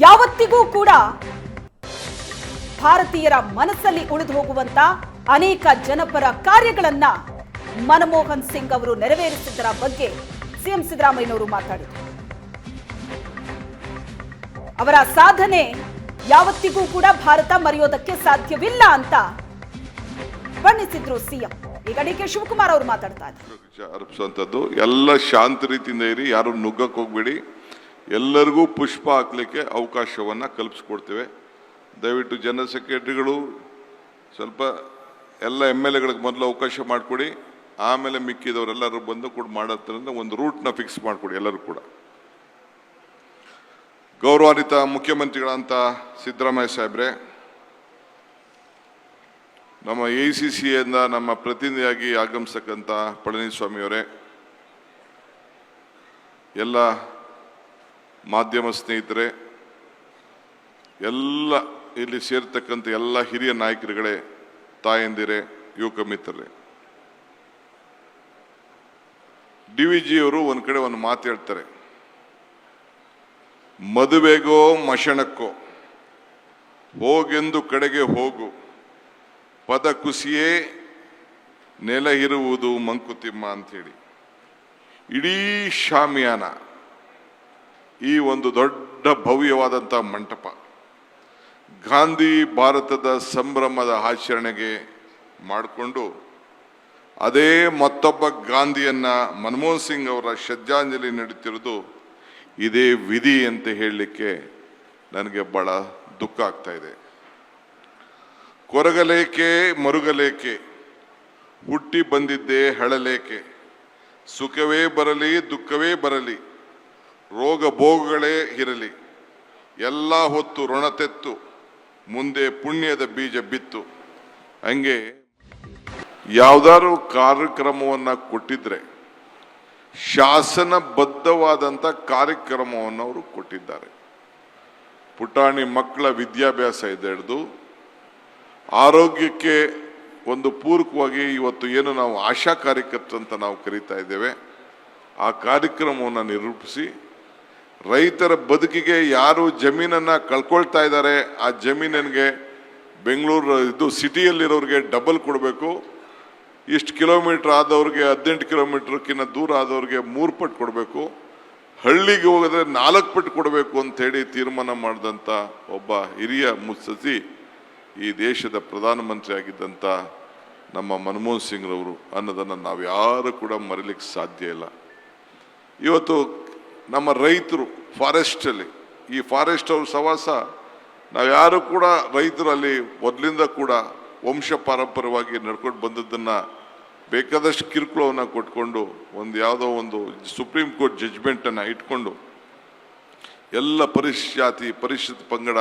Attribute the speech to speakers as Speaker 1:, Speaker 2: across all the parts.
Speaker 1: ಯಾವತ್ತಿಗೂ ಕೂಡ ಭಾರತೀಯರ ಮನಸ್ಸಲ್ಲಿ ಉಳಿದು ಹೋಗುವಂತ ಅನೇಕ ಜನಪರ ಕಾರ್ಯಗಳನ್ನ ಮನಮೋಹನ್ ಸಿಂಗ್ ಅವರು ನೆರವೇರಿಸಿದ್ದರ ಬಗ್ಗೆ ಸಿಎಂ ಸಿದ್ದರಾಮಯ್ಯನವರು ಮಾತಾಡಿದರು. ಅವರ ಸಾಧನೆ ಯಾವತ್ತಿಗೂ ಕೂಡ ಭಾರತ ಮರೆಯೋದಕ್ಕೆ ಸಾಧ್ಯವಿಲ್ಲ ಅಂತ ಬಣ್ಣಿಸಿದ್ರು ಸಿಎಂ. ಈಗ ಡಿಕೆ ಶಿವಕುಮಾರ್ ಅವರು ಮಾತಾಡ್ತಾ
Speaker 2: ಇದ್ದಾರೆ. ಎಲ್ಲ ಶಾಂತ ರೀತಿಯಿಂದ ಇರಿ, ಯಾರು ನುಗ್ಗಕ್ಕೆ ಹೋಗ್ಬೇಡಿ, ಎಲ್ಲರಿಗೂ ಪುಷ್ಪ ಹಾಕ್ಲಿಕ್ಕೆ ಅವಕಾಶವನ್ನ ಕಲ್ಪಿಸ್ಕೊಡ್ತೇವೆ. ದಯವಿಟ್ಟು ಜನರಲ್ ಸೆಕ್ರೆಟರಿಗಳು ಸ್ವಲ್ಪ ಎಲ್ಲ MLAಗಳಿಗೆ ಮೊದಲು ಅವಕಾಶ ಮಾಡಿಕೊಡಿ, ಆಮೇಲೆ ಮಿಕ್ಕಿದವರೆಲ್ಲರೂ ಬಂದು ಕೂಡ ಮಾಡೋದ್ರಿಂದ ಒಂದು ರೂಟ್ನ ಫಿಕ್ಸ್ ಮಾಡಿಕೊಡಿ ಎಲ್ಲರೂ ಕೂಡ. ಗೌರವಾನ್ವಿತ ಮುಖ್ಯಮಂತ್ರಿಗಳಂತ ಸಿದ್ದರಾಮಯ್ಯ ಸಾಹೇಬ್ರೆ, ನಮ್ಮ AICCಯಿಂದ ನಮ್ಮ ಪ್ರತಿನಿಧಿಯಾಗಿ ಆಗಮಿಸತಕ್ಕಂಥ ಪಳನಿಸ್ವಾಮಿಯವರೇ, ಎಲ್ಲ ಮಾಧ್ಯಮ ಸ್ನೇಹಿತರೆ, ಎಲ್ಲ ಇಲ್ಲಿ ಸೇರ್ತಕ್ಕಂಥ ಎಲ್ಲ ಹಿರಿಯ ನಾಯಕರುಗಳೇ, ತಾಯಂದಿರೇ, ಯುವಕ ಮಿತ್ರರೇ, DVG ಅವರು ಒಂದ್ ಕಡೆ ಒಂದು ಮಾತು ಹೇಳ್ತಾರೆ, ಮದುವೆಗೋ ಮಶಣಕ್ಕೋ ಹೋಗೆಂದು ಕಡೆಗೆ ಹೋಗು, ಪದ ಕುಸಿಯೇ ನೆಲ ಇರುವುದು ಮಂಕುತಿಮ್ಮ ಅಂಥೇಳಿ. ಇಡೀ ಶಾಮಿಯಾನ ಈ ಒಂದು ದೊಡ್ಡ ಭವ್ಯವಾದಂಥ ಮಂಟಪ ಗಾಂಧಿ ಭಾರತದ ಸಂಭ್ರಮದ ಆಚರಣೆಗೆ ಮಾಡಿಕೊಂಡು, ಅದೇ ಮತ್ತೊಬ್ಬ ಗಾಂಧಿಯನ್ನ ಮನಮೋಹನ್ ಸಿಂಗ್ ಅವರ ಶ್ರದ್ಧಾಂಜಲಿ ನೀಡುತ್ತಿರುವುದು ಇದೇ ವಿಧಿ ಅಂತ ಹೇಳಲಿಕ್ಕೆ ನನಗೆ ಬಹಳ ದುಃಖ ಆಗ್ತಾ ಇದೆ. ಕೊರಗಲೇಕೆ ಮರುಗಲೇಕೆ, ಹುಟ್ಟಿ ಬಂದಿದ್ದೇ ಹಳಲೇಕೆ, ಸುಖವೇ ಬರಲಿ ದುಃಖವೇ ಬರಲಿ, ರೋಗ ಭೋಗಗಳೇ ಇರಲಿ, ಎಲ್ಲ ಹೊತ್ತು ಋಣತೆತ್ತು ಮುಂದೆ ಪುಣ್ಯದ ಬೀಜ ಬಿತ್ತು. ಹಂಗೆ ಯಾವ್ದಾದ್ರು ಕಾರ್ಯಕ್ರಮವನ್ನ ಕೊಟ್ಟಿದ್ರೆ ಶಾಸನಬದ್ಧವಾದಂಥ ಕಾರ್ಯಕ್ರಮವನ್ನು ಅವರು ಕೊಟ್ಟಿದ್ದಾರೆ. ಪುಟಾಣಿ ಮಕ್ಕಳ ವಿದ್ಯಾಭ್ಯಾಸ ಇದೆ ಹಿಡಿದು ಆರೋಗ್ಯಕ್ಕೆ ಒಂದು ಪೂರಕವಾಗಿ ಇವತ್ತು ಏನು ನಾವು ಆಶಾ ಕಾರ್ಯಕರ್ತರು ಅಂತ ನಾವು ಕರೀತಾ ಇದ್ದೇವೆ, ಆ ಕಾರ್ಯಕ್ರಮವನ್ನು ನಿರೂಪಿಸಿ ರೈತರ ಬದುಕಿಗೆ ಯಾರು ಜಮೀನನ್ನ ಕಳ್ಕೊಳ್ತಾ ಇದ್ದಾರೆ ಆ ಜಮೀನಿಗೆ ಬೆಂಗಳೂರು ಸಿಟಿಯಲ್ಲಿರೋರಿಗೆ ಡಬಲ್ ಕೊಡಬೇಕು, ಇಷ್ಟು ಕಿಲೋಮೀಟರ್ ಆದವ್ರಿಗೆ 18 ಕಿಲೋಮೀಟರ್ಕಿಂತ ದೂರ ಆದವ್ರಿಗೆ 3 ಪಟ್ಟು ಕೊಡಬೇಕು, ಹಳ್ಳಿಗೆ ಹೋಗಿದ್ರೆ 4 ಪಟ್ಟು ಕೊಡಬೇಕು ಅಂತೇಳಿ ತೀರ್ಮಾನ ಮಾಡಿದಂಥ ಒಬ್ಬ ಹಿರಿಯ ಮುತ್ಸದ್ದಿ ಈ ದೇಶದ ಪ್ರಧಾನಮಂತ್ರಿ ಆಗಿದ್ದಂಥ ನಮ್ಮ ಮನಮೋಹನ್ ಸಿಂಗ್ ರವರು ಅನ್ನೋದನ್ನು ನಾವು ಯಾರು ಕೂಡ ಮರೀಲಿಕ್ಕೆ ಸಾಧ್ಯ ಇಲ್ಲ. ಇವತ್ತು ನಮ್ಮ ರೈತರು ಫಾರೆಸ್ಟಲ್ಲಿ, ಈ ಫಾರೆಸ್ಟ್ ಅವ್ರ ಸವಾಸ ನಾವು ಯಾರು ಕೂಡ ರೈತರು ಅಲ್ಲಿ ಮೊದಲಿಂದ ಕೂಡ ವಂಶ ಪಾರಂಪರ್ಯವಾಗಿ ನಡ್ಕೊಂಡು ಬಂದದ್ದನ್ನು ಬೇಕಾದಷ್ಟು ಕಿರುಕುಳವನ್ನು ಕೊಟ್ಕೊಂಡು ಯಾವುದೋ ಒಂದು ಸುಪ್ರೀಂ ಕೋರ್ಟ್ ಜಡ್ಜ್ಮೆಂಟನ್ನು ಇಟ್ಕೊಂಡು ಎಲ್ಲ ಪರಿಶಿಷ್ಟ ಜಾತಿ ಪರಿಶಿಷ್ಟ ಪಂಗಡ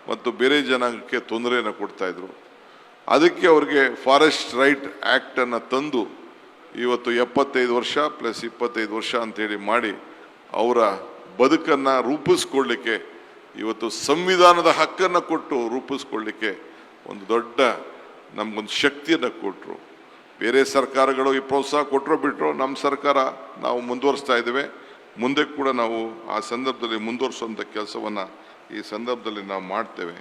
Speaker 2: ಮತ್ತು ಬೇರೆ ಜನಾಂಗಕ್ಕೆ ತೊಂದರೆಯನ್ನು ಕೊಡ್ತಾಯಿದ್ರು. ಅದಕ್ಕೆ ಅವ್ರಿಗೆ ಫಾರೆಸ್ಟ್ ರೈಟ್ ಆ್ಯಕ್ಟನ್ನು ತಂದು ಇವತ್ತು 75 ವರ್ಷ ಪ್ಲಸ್ 25 ವರ್ಷ ಅಂಥೇಳಿ ಮಾಡಿ ಅವರ ಬದುಕನ್ನು ರೂಪಿಸ್ಕೊಳ್ಳಿಕ್ಕೆ, ಇವತ್ತು ಸಂವಿಧಾನದ ಹಕ್ಕನ್ನು ಕೊಟ್ಟು ರೂಪಿಸ್ಕೊಳ್ಳಿಕ್ಕೆ ಒಂದು ದೊಡ್ಡ ನಮಗೊಂದು ಶಕ್ತಿಯನ್ನು ಕೊಟ್ಟರು. ಬೇರೆ ಸರ್ಕಾರಗಳು ಈ ಪ್ರೋತ್ಸಾಹ ಕೊಟ್ಟರು ಬಿಟ್ಟರು, ನಮ್ಮ ಸರ್ಕಾರ ನಾವು ಮುಂದುವರಿಸ್ತಾ ಇದ್ದೇವೆ. ಮುಂದೆ ಕೂಡ ನಾವು ಆ ಸಂದರ್ಭದಲ್ಲಿ ಮುಂದುವರಿಸುವಂಥ ಕೆಲಸವನ್ನು ಈ ಸಂದರ್ಭದಲ್ಲಿ ನಾವು ಮಾಡ್ತೇವೆ.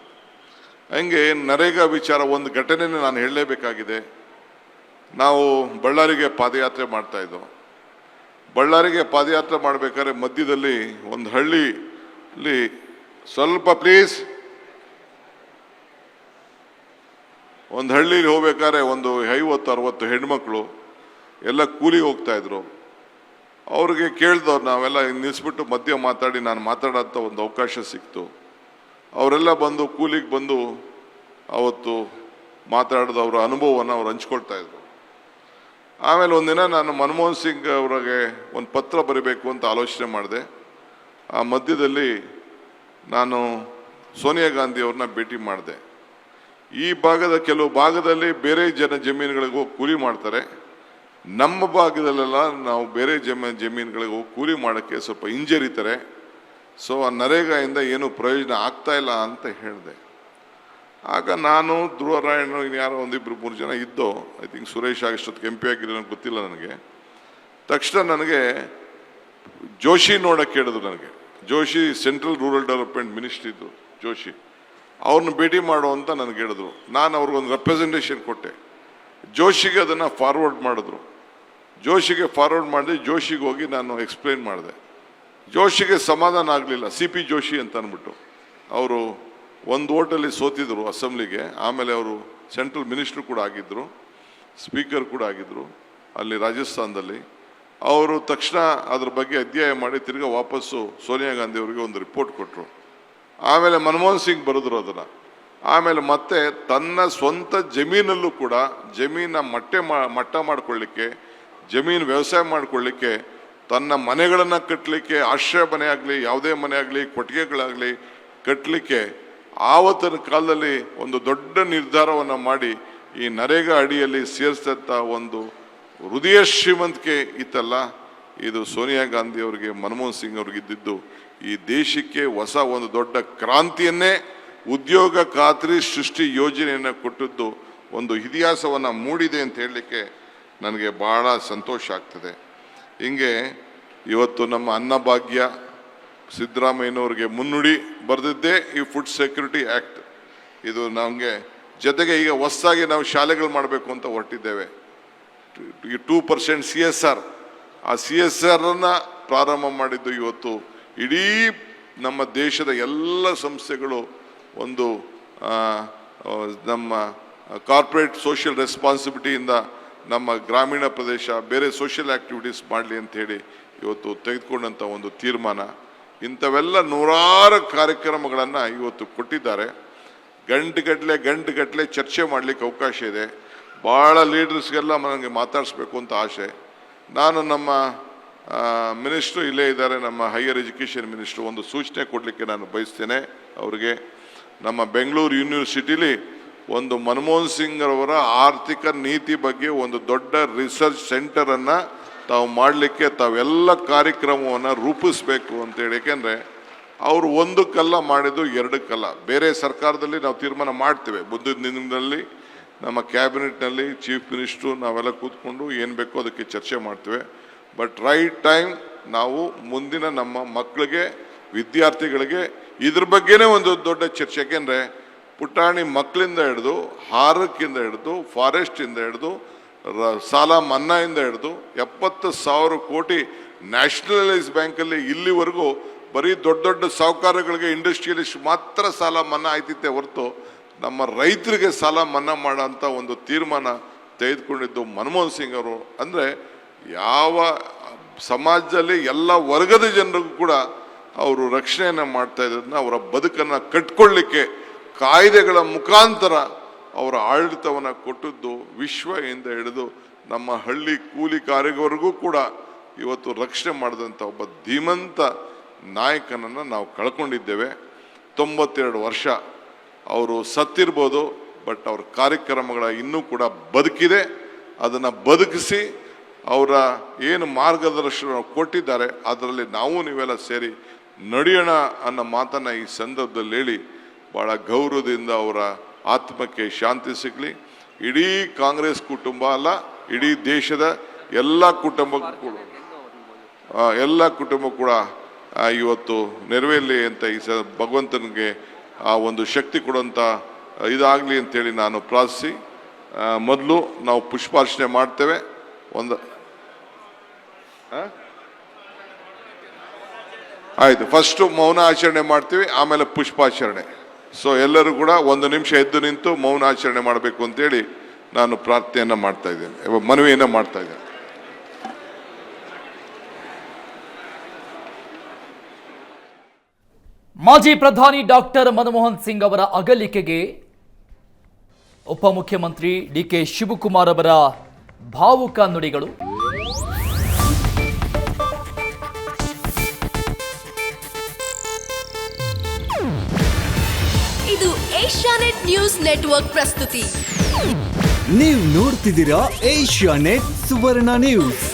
Speaker 2: ಹಂಗೆ ನರೇಗಾ ವಿಚಾರ ಒಂದು ಘಟನೆಯನ್ನು ನಾನು ಹೇಳಲೇಬೇಕಾಗಿದೆ. ನಾವು ಬಳ್ಳಾರಿಗೆ ಪಾದಯಾತ್ರೆ ಮಾಡ್ತಾ ಇದ್ದೋ. ಬಳ್ಳಾರಿಗೆ ಪಾದಯಾತ್ರೆ ಮಾಡಬೇಕಾದ್ರೆ ಮಧ್ಯದಲ್ಲಿ ಒಂದು ಹಳ್ಳಿಲಿ ಸ್ವಲ್ಪ ಪ್ಲೀಸ್, ಒಂದು ಹಳ್ಳಿಲಿ ಹೋಗ್ಬೇಕಾದ್ರೆ ಒಂದು 50-60 ಹೆಣ್ಮಕ್ಳು ಎಲ್ಲ ಕೂಲಿಗೆ ಹೋಗ್ತಾ ಇದ್ರು. ಅವ್ರಿಗೆ ಕೇಳ್ದವ್ರು ನಾವೆಲ್ಲ ನಿಲ್ಲಿಸ್ಬಿಟ್ಟು ಮಧ್ಯ ಮಾತಾಡಿ ನಾನು ಮಾತಾಡೋಂಥ ಒಂದು ಅವಕಾಶ ಸಿಕ್ತು. ಅವರೆಲ್ಲ ಬಂದು ಕೂಲಿಗೆ ಬಂದು ಅವತ್ತು ಮಾತಾಡಿದ ಅವರ ಅನುಭವವನ್ನು ಅವ್ರು ಹಂಚ್ಕೊಳ್ತಾ ಇದ್ರು. ಆಮೇಲೆ ಒಂದಿನ ನಾನು ಮನಮೋಹನ್ ಸಿಂಗ್ ಅವರಿಗೆ ಒಂದು ಪತ್ರ ಬರೀಬೇಕು ಅಂತ ಆಲೋಚನೆ ಮಾಡಿದೆ. ಆ ಮಧ್ಯದಲ್ಲಿ ನಾನು ಸೋನಿಯಾ ಗಾಂಧಿ ಅವ್ರನ್ನ ಭೇಟಿ ಮಾಡಿದೆ. ಈ ಭಾಗದ ಕೆಲವು ಭಾಗದಲ್ಲಿ ಬೇರೆ ಜಮೀನುಗಳಿಗೆ ಹೋಗಿ ಕೂಲಿ ಮಾಡ್ತಾರೆ, ನಮ್ಮ ಭಾಗದಲ್ಲೆಲ್ಲ ನಾವು ಬೇರೆ ಜಮೀನುಗಳಿಗೆ ಹೋಗಿ ಕೂಲಿ ಮಾಡೋಕ್ಕೆ ಸ್ವಲ್ಪ ಹಿಂಜರಿತಾರೆ. ಸೊ ಆ ನರೇಗಾಯಿಂದ ಏನು ಪ್ರಯೋಜನ ಆಗ್ತಾ ಇಲ್ಲ ಅಂತ ಹೇಳಿದೆ. ಆಗ ನಾನು ಧ್ರುವರಾಯಣ ಯಾರೋ 1-2-3 ಜನ ಇದ್ದೋ, ಐ ಥಿಂಕ್ ಸುರೇಶ್ ಆಗಷ್ಟೊತ್ತಿಗೆ MP ಆಗಿರೋ ಗೊತ್ತಿಲ್ಲ ನನಗೆ. ತಕ್ಷಣ ನನಗೆ ಜೋಶಿ ನೋಡಕ್ಕೆ ಹೇಳಿದ್ರು. ನನಗೆ Joshi central rural development ministry ಇದ್ದು ಜೋಶಿ, ಅವ್ರನ್ನ ಭೇಟಿ ಮಾಡು ಅಂತ ನನಗೆ ಹೇಳಿದ್ರು. ನಾನು ಅವ್ರಿಗೊಂದು ರೆಪ್ರೆಸೆಂಟೇಷನ್ ಕೊಟ್ಟೆ. ಜೋಶಿಗೆ ಅದನ್ನು ಫಾರ್ವರ್ಡ್ ಮಾಡಿದ್ರು. ಜೋಶಿಗೆ ಫಾರ್ವರ್ಡ್ ಮಾಡಿದೆ. ಜೋಶಿಗೆ ಹೋಗಿ ನಾನು ಎಕ್ಸ್ಪ್ಲೇನ್ ಮಾಡಿದೆ. ಜೋಶಿಗೆ ಸಮಾಧಾನ ಆಗಲಿಲ್ಲ. CP ಜೋಶಿ ಅಂತ ಅಂದ್ಬಿಟ್ಟು ಅವರು ಒಂದು ಓಟಲ್ಲಿ ಸೋತಿದ್ರು ಅಸೆಂಬ್ಲಿಗೆ. ಆಮೇಲೆ ಅವರು ಸೆಂಟ್ರಲ್ ಮಿನಿಸ್ಟ್ರು ಕೂಡ ಆಗಿದ್ದರು, ಸ್ಪೀಕರ್ ಕೂಡ ಆಗಿದ್ದರು ಅಲ್ಲಿ ರಾಜಸ್ಥಾನದಲ್ಲಿ. ಅವರು ತಕ್ಷಣ ಅದ್ರ ಬಗ್ಗೆ ಅಧ್ಯಯನ ಮಾಡಿ ತಿರ್ಗಾ ವಾಪಸ್ಸು ಸೋನಿಯಾ ಗಾಂಧಿ ಅವರಿಗೆ ಒಂದು ರಿಪೋರ್ಟ್ ಕೊಟ್ಟರು. ಆಮೇಲೆ ಮನಮೋಹನ್ ಸಿಂಗ್ ಬರೆದ್ರು ಅದನ್ನು. ಆಮೇಲೆ ಮತ್ತೆ ತನ್ನ ಸ್ವಂತ ಜಮೀನಲ್ಲೂ ಕೂಡ ಜಮೀನ ಮಟ್ಟ ಮಾಡ್ಕೊಳ್ಳಿಕ್ಕೆ, ಜಮೀನು ವ್ಯವಸಾಯ ಮಾಡ್ಕೊಳ್ಳಿಕ್ಕೆ, ತನ್ನ ಮನೆಗಳನ್ನು ಕಟ್ಟಲಿಕ್ಕೆ, ಆಶ್ರಯ ಮನೆ ಆಗಲಿ, ಯಾವುದೇ ಮನೆ ಆಗಲಿ, ಕೊಟ್ಟಿಗೆಗಳಾಗಲಿ ಕಟ್ಟಲಿಕ್ಕೆ ಆವತ್ತಿನ ಕಾಲದಲ್ಲಿ ಒಂದು ದೊಡ್ಡ ನಿರ್ಧಾರವನ್ನು ಮಾಡಿ ಈ ನರೇಗಾ ಅಡಿಯಲ್ಲಿ ಸೇರಿಸಿದಂಥ ಒಂದು ಹೃದಯ ಶ್ರೀಮಂತಿಕೆ ಇತ್ತಲ್ಲ, ಇದು ಸೋನಿಯಾ ಗಾಂಧಿ ಅವರಿಗೆ, ಮನಮೋಹನ್ ಸಿಂಗ್ ಅವ್ರಿಗೆ ಇದ್ದಿದ್ದು ಈ ದೇಶಕ್ಕೆ ಹೊಸ ಒಂದು ದೊಡ್ಡ ಕ್ರಾಂತಿಯನ್ನೇ, ಉದ್ಯೋಗ ಖಾತ್ರಿ ಸೃಷ್ಟಿ ಯೋಜನೆಯನ್ನು ಕೊಟ್ಟಿದ್ದು ಒಂದು ಇತಿಹಾಸವನ್ನು ಮೂಡಿದೆ ಅಂತ ಹೇಳಲಿಕ್ಕೆ ನನಗೆ ಭಾಳ ಸಂತೋಷ ಆಗ್ತದೆ. ಹಿಂಗೆ ಇವತ್ತು ನಮ್ಮ ಅನ್ನಭಾಗ್ಯ ಸಿದ್ದರಾಮಯ್ಯನವ್ರಿಗೆ ಮುನ್ನುಡಿ ಬರೆದಿದ್ದೇ ಈ ಫುಡ್ ಸೆಕ್ಯೂರಿಟಿ ಆ್ಯಕ್ಟ್. ಇದು ನಮಗೆ ಜೊತೆಗೆ ಈಗ ಹೊಸದಾಗಿ ನಾವು ಶಾಲೆಗಳು ಮಾಡಬೇಕು ಅಂತ ಹೊರಟಿದ್ದೇವೆ. ಈ 2% CSR, ಆ CSRನ್ನು ಪ್ರಾರಂಭ ಮಾಡಿದ್ದು ಇವತ್ತು ಇಡೀ ನಮ್ಮ ದೇಶದ ಎಲ್ಲ ಸಂಸ್ಥೆಗಳು ಒಂದು ನಮ್ಮ ಕಾರ್ಪೊರೇಟ್ ಸೋಷಿಯಲ್ ರೆಸ್ಪಾನ್ಸಿಬಿಲಿಟಿಯಿಂದ ನಮ್ಮ ಗ್ರಾಮೀಣ ಪ್ರದೇಶ ಬೇರೆ ಸೋಷಿಯಲ್ ಆ್ಯಕ್ಟಿವಿಟೀಸ್ ಮಾಡಲಿ ಅಂಥೇಳಿ ಇವತ್ತು ತೆಗೆದುಕೊಂಡಂಥ ಒಂದು ತೀರ್ಮಾನ. ಇಂಥವೆಲ್ಲ ನೂರಾರು ಕಾರ್ಯಕ್ರಮಗಳನ್ನು ಇವತ್ತು ಕೊಟ್ಟಿದ್ದಾರೆ. ಗಂಟೆಗಟ್ಟಲೆ ಚರ್ಚೆ ಮಾಡಲಿಕ್ಕೆ ಅವಕಾಶ ಇದೆ. ಭಾಳ ಲೀಡರ್ಸ್ಗೆಲ್ಲ ನನಗೆ ಮಾತಾಡಿಸ್ಬೇಕು ಅಂತ ಆಸೆ. ನಾನು ನಮ್ಮ ಮಿನಿಸ್ಟ್ರು ಇಲ್ಲೇ ಇದ್ದಾರೆ, ನಮ್ಮ ಹೈಯರ್ ಎಜುಕೇಷನ್ ಮಿನಿಸ್ಟ್ರು, ಒಂದು ಸೂಚನೆ ಕೊಡಲಿಕ್ಕೆ ನಾನು ಬಯಸ್ತೇನೆ ಅವರಿಗೆ. ನಮ್ಮ ಬೆಂಗಳೂರು ಯೂನಿವರ್ಸಿಟಿಲಿ ಒಂದು ಮನಮೋಹನ್ ಸಿಂಗ್ ಅವರ ಆರ್ಥಿಕ ನೀತಿ ಬಗ್ಗೆ ಒಂದು ದೊಡ್ಡ ರಿಸರ್ಚ್ ಸೆಂಟರನ್ನು ತಾವು ಮಾಡಲಿಕ್ಕೆ ತಾವೆಲ್ಲ ಕಾರ್ಯಕ್ರಮವನ್ನು ರೂಪಿಸಬೇಕು ಅಂತೇಳಿ. ಏಕೆಂದರೆ ಅವರು ಒಂದಕ್ಕಲ್ಲ ಮಾಡಿದ್ದು, ಎರಡಕ್ಕಲ್ಲ. ಬೇರೆ ಸರ್ಕಾರದಲ್ಲಿ ನಾವು ತೀರ್ಮಾನ ಮಾಡ್ತೇವೆ, ಮುಂದಿನ ದಿನದಲ್ಲಿ ನಮ್ಮ ಕ್ಯಾಬಿನೆಟ್ನಲ್ಲಿ ಚೀಫ್ ಮಿನಿಸ್ಟ್ರು ನಾವೆಲ್ಲ ಕೂತ್ಕೊಂಡು ಏನು ಬೇಕೋ ಅದಕ್ಕೆ ಚರ್ಚೆ ಮಾಡ್ತೇವೆ. ಬಟ್ ರೈಟ್ ಟೈಮ್ ನಾವು ಮುಂದಿನ ನಮ್ಮ ಮಕ್ಕಳಿಗೆ, ವಿದ್ಯಾರ್ಥಿಗಳಿಗೆ ಇದ್ರ ಬಗ್ಗೆನೇ ಒಂದು ದೊಡ್ಡ ಚರ್ಚೆ. ಏಕೆಂದರೆ ಪುಟಾಣಿ ಮಕ್ಕಳಿಂದ ಹಿಡಿದು, ಹಾರಕ್ಕಿಂದ ಹಿಡಿದು, ಫಾರೆಸ್ಟಿಂದ ಹಿಡಿದು, ಸಾಲ ಮನ್ನಾಯಿಂದ ಹಿಡಿದು 70,000 ಕೋಟಿ ನ್ಯಾಷನಲೈಸ್ ಬ್ಯಾಂಕಲ್ಲಿ ಇಲ್ಲಿವರೆಗೂ ಬರೀ ದೊಡ್ಡ ದೊಡ್ಡ ಸಾಹುಕಾರಗಳಿಗೆ, ಇಂಡಸ್ಟ್ರಿಯಲಿಸ್ಟ್ ಮಾತ್ರ ಸಾಲ ಮನ್ನಾ ಆಯ್ತಿತ್ತೆ ಹೊರತು ನಮ್ಮ ರೈತರಿಗೆ ಸಾಲ ಮನ್ನಾ ಮಾಡೋಂಥ ಒಂದು ತೀರ್ಮಾನ ತೆಗೆದುಕೊಂಡಿದ್ದು ಮನಮೋಹನ್ ಸಿಂಗ್ ಅವರು. ಅಂದರೆ ಯಾವ ಸಮಾಜದಲ್ಲಿ ಎಲ್ಲ ವರ್ಗದ ಜನರಿಗೂ ಕೂಡ ಅವರು ರಕ್ಷಣೆಯನ್ನು ಮಾಡ್ತಾ ಇದ್ದದನ್ನ, ಅವರ ಬದುಕನ್ನು ಕಟ್ಕೊಳ್ಳಿಕ್ಕೆ ಕಾಯ್ದೆಗಳ ಮುಖಾಂತರ ಅವರ ಆಡಳಿತವನ್ನು ಕೊಟ್ಟದ್ದು ವಿಶ್ವದಿಂದ ಹಿಡಿದು ನಮ್ಮ ಹಳ್ಳಿ ಕೂಲಿ ಕಾರ್ಯಗವರೆಗೂ ಕೂಡ ಇವತ್ತು ರಕ್ಷಣೆ ಮಾಡಿದಂಥ ಒಬ್ಬ ಧೀಮಂತ ನಾಯಕನನ್ನು ನಾವು ಕಳ್ಕೊಂಡಿದ್ದೇವೆ. 92 ವರ್ಷ ಅವರು ಸತ್ತಿರ್ಬೋದು, ಬಟ್ ಅವ್ರ ಕಾರ್ಯಕ್ರಮಗಳ ಇನ್ನೂ ಕೂಡ ಬದುಕಿದೆ. ಅದನ್ನು ಬದುಕಿಸಿ ಅವರ ಏನು ಮಾರ್ಗದರ್ಶನ ಕೊಟ್ಟಿದ್ದಾರೆ ಅದರಲ್ಲಿ ನಾವು ನೀವೆಲ್ಲ ಸೇರಿ ನಡೆಯೋಣ ಅನ್ನೋ ಮಾತನ್ನು ಈ ಸಂದರ್ಭದಲ್ಲಿ ಹೇಳಿ ಭಾಳ ಗೌರವದಿಂದ ಅವರ ಆತ್ಮಕ್ಕೆ ಶಾಂತಿ ಸಿಗಲಿ. ಇಡೀ ಕಾಂಗ್ರೆಸ್ ಕುಟುಂಬ ಅಲ್ಲ, ಇಡೀ ದೇಶದ ಎಲ್ಲ ಕುಟುಂಬ ಕೂಡ ಇವತ್ತು ನೆರವೇರಲಿ ಅಂತ ಈ ಭಗವಂತನಿಗೆ ಆ ಒಂದು ಶಕ್ತಿ ಕೊಡುವಂಥ ಇದಾಗಲಿ ಅಂತೇಳಿ ನಾನು ಪ್ರಾರ್ಥಿಸಿ, ಮೊದಲು ನಾವು ಪುಷ್ಪಾರ್ಚನೆ ಮಾಡ್ತೇವೆ. ಆಯಿತು, ಫಸ್ಟು ಮೌನ ಆಚರಣೆ ಮಾಡ್ತೀವಿ, ಆಮೇಲೆ ಪುಷ್ಪಾಚರಣೆ. ಸೊ ಎಲ್ಲರೂ ಕೂಡ 1 ನಿಮಿಷ ಎದ್ದು ನಿಂತು ಮೌನ ಆಚರಣೆ ಮಾಡಬೇಕು ಅಂತೇಳಿ ನಾನು ಪ್ರಾರ್ಥನೆಯನ್ನು ಮಾಡ್ತಾ ಇದ್ದೇನೆ, ಮನವಿಯನ್ನು ಮಾಡ್ತಾ ಇದ್ದೇನೆ.
Speaker 3: ಮಾಜಿ ಪ್ರಧಾನಿ ಡಾಕ್ಟರ್ ಮನಮೋಹನ್ ಸಿಂಗ್ ಅವರ ಅಗಲಿಕೆಗೆ ಉಪಮುಖ್ಯಮಂತ್ರಿ DK ಶಿವಕುಮಾರ್ ಅವರ ಭಾವುಕ ನುಡಿಗಳು.
Speaker 4: ಇದು ಏಷ್ಯಾನೆಟ್ ನ್ಯೂಸ್ ನೆಟ್ವರ್ಕ್ ಪ್ರಸ್ತುತಿ.
Speaker 5: ನೀವು ನೋಡ್ತಿದ್ದೀರಾ ಏಷ್ಯಾನೆಟ್ ಸುವರ್ಣ ನ್ಯೂಸ್.